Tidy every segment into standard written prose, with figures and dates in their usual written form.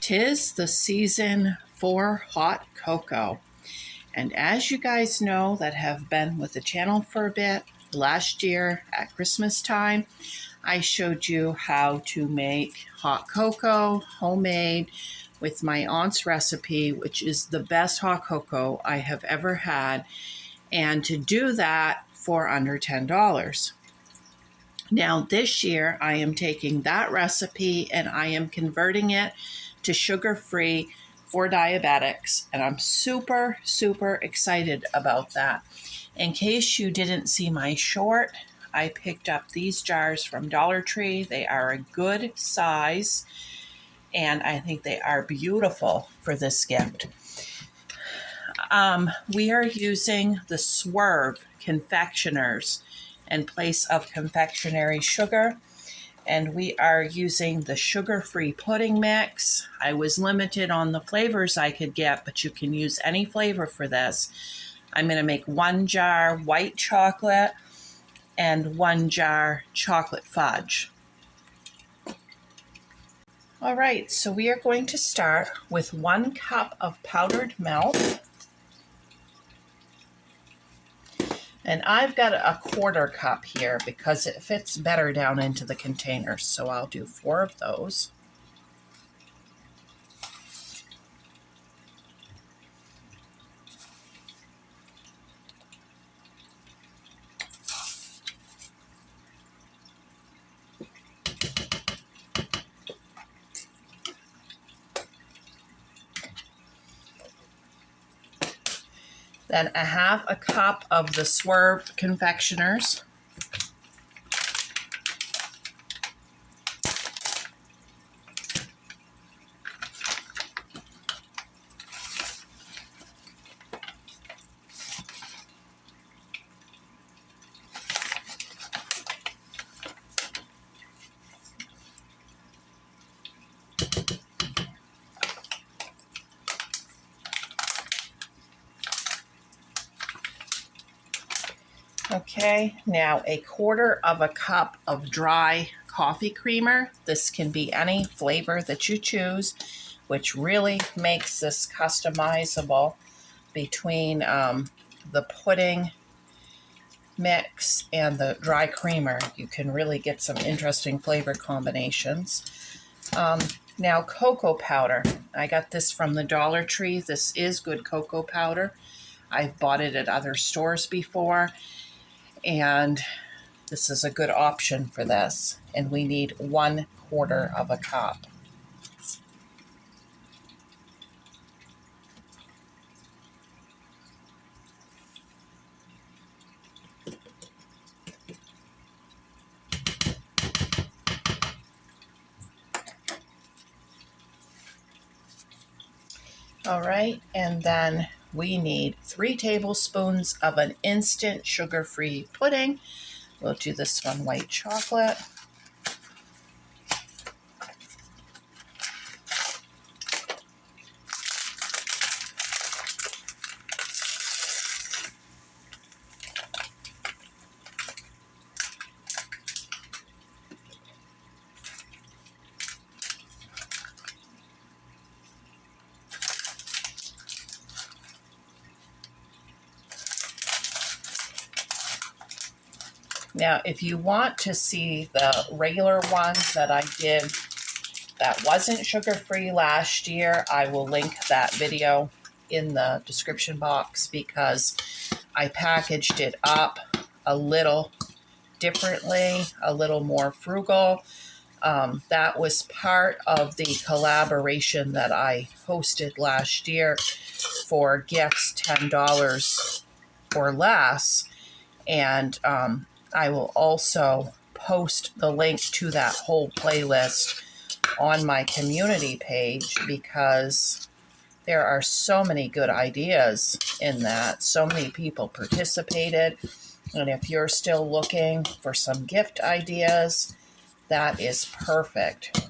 'Tis the season for hot cocoa. And as you guys know that have been with the channel for a bit, last year at Christmas time, I showed you how to make hot cocoa homemade with my aunt's recipe, which is the best hot cocoa I have ever had, and to do that for under $10. Now this year I am taking that recipe and I am converting it to sugar-free for diabetics, and I'm super excited about that. In case you didn't see my short, I picked up these jars from Dollar Tree. They are a good size and I think they are beautiful for this gift. We are using the Swerve confectioners in place of confectionery sugar, and we are using the sugar-free pudding mix. I was limited on the flavors I could get, but you can use any flavor for this. I'm going to make 1 jar white chocolate and 1 jar chocolate fudge. All right, so we are going to start with 1 cup of powdered milk. And I've got a 1/4 cup here because it fits better down into the containers. So I'll do 4 of those. Then 1/2 cup of the Swerve confectioners. Okay, now 1/4 cup of dry coffee creamer. This can be any flavor that you choose, which really makes this customizable between the pudding mix and the dry creamer. You can really get some interesting flavor combinations. Now cocoa powder. I got this from the Dollar Tree. This is good cocoa powder. I've bought it at other stores before, and this is a good option for this. And we need 1/4 cup. All right, and then we need 3 tablespoons of an instant sugar-free pudding. We'll do this one white chocolate. Now, if you want to see the regular one that I did that wasn't sugar-free last year, I will link that video in the description box because I packaged it up a little differently, a little more frugal. That was part of the collaboration that I hosted last year for gifts $10 or less. And I will also post the link to that whole playlist on my community page because there are so many good ideas in that. So many people participated. And if you're still looking for some gift ideas, that is perfect.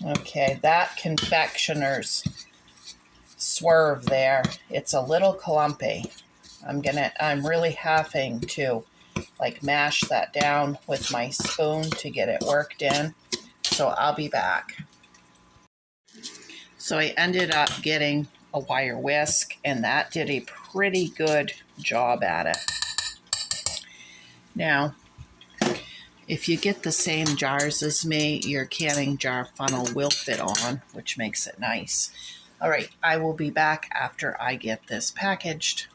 Okay, that confectioner's swerve there, it's a little clumpy. I'm really having to like mash that down with my spoon to get it worked in. So I'll be back. So I ended up getting a wire whisk, and that did a pretty good job at it. Now, if you get the same jars as me, your canning jar funnel will fit on, which makes it nice. All right, I will be back after I get this packaged.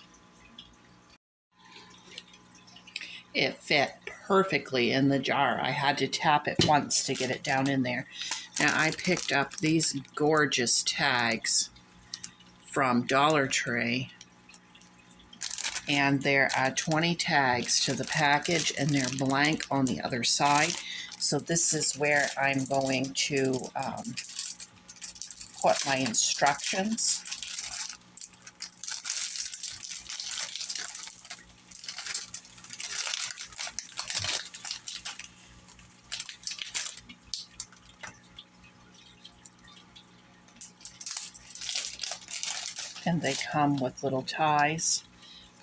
It fit perfectly in the jar. I had to tap it once to get it down in there. Now I picked up these gorgeous tags from Dollar Tree, and there are 20 tags to the package, and they're blank on the other side. So this is where I'm going to put my instructions. And they come with little ties.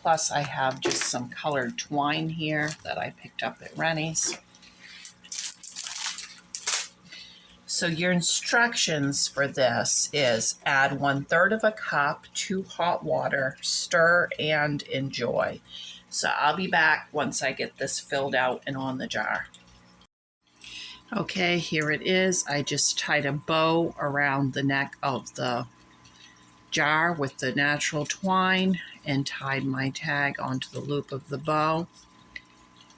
Plus I have just some colored twine here that I picked up at Rennie's. So your instructions for this is add 1/3 of a cup to hot water, stir and enjoy. So I'll be back once I get this filled out and on the jar. Okay, here it is. I just tied a bow around the neck of the jar with the natural twine and tied my tag onto the loop of the bow.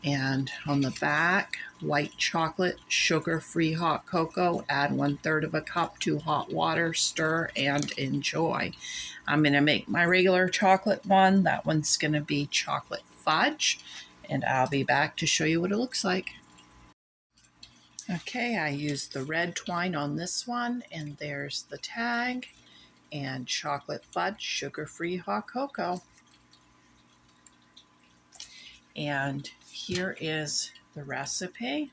And on the back, white chocolate, sugar-free hot cocoa, add 1/3 of a cup to hot water, stir and enjoy. I'm going to make my regular chocolate one. That one's going to be chocolate fudge, and I'll be back to show you what it looks like. Okay, I used the red twine on this one, and there's the tag, and chocolate fudge, sugar-free hot cocoa. And here is the recipe.